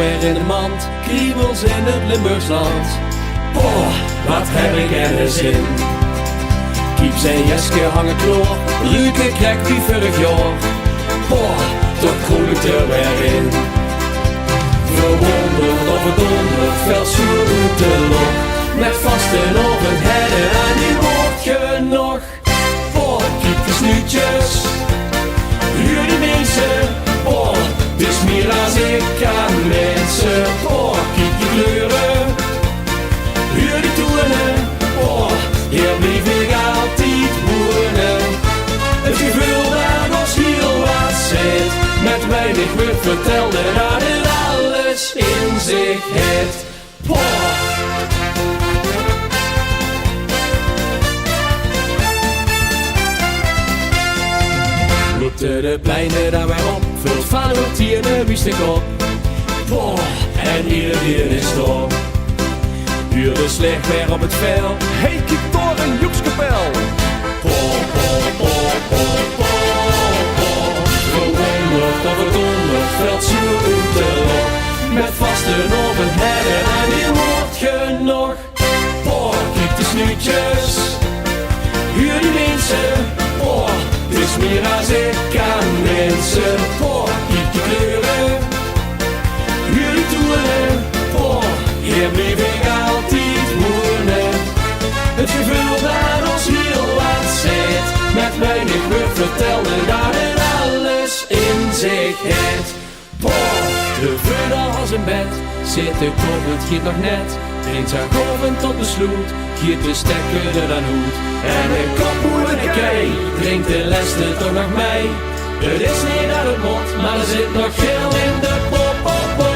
weer in de mand, kriebels in het Limburgse land. Boah, wat heb ik er zin. Kieps en Jeske hangen kloor, Ruke krijgt die vorig jaar. Boah, toch groen ik er weer in. Verwonderd of verdonderd, veel zoet te lok. Met vasten op het herden en die hoort je nog. Boah, kiep de snuutjes, huur die mensen. Boah, het is meer als ik aan mensen. Boah, kiep die kleuren, huur die toeren. Boah, hier blijf ik altijd wonen. Het gevoel dat ons heel wat zit, met weinig wordt vertelde dat het alles in zich heeft. Boah. Loopt de pleinen daar weer op, vult van het hier de wist op. Boah, en iedereen is top. Huur de slecht weer op het veld. Hey, kijk door een Joekskapel. Boah, boah, boah, boah, boah, boah. Verwonderd of verdonderd, veld zoet te lok. Met vasten op het herden en die hoort je nog. Boah, kijk de snuutjes, huur die mensen. Boah, het is meer als ik aan mensen. Boah, kijk die kleuren, huur die toeren. Boah, hier blijf ik altijd wonen. Het gevoel dat ons heel wat zit, met weinig wordt vertelde dat het alles in zich heeft. Boah, de vuur als een bed, zit de kop, het giet nog net. Drinkt haar golven tot besloot, giet de stekker er dan hoed. En een kop hoe en een kei, drinkt de leste toch nog mee. Het is niet dat het mot, maar er zit nog geel in de pop, pop, pop.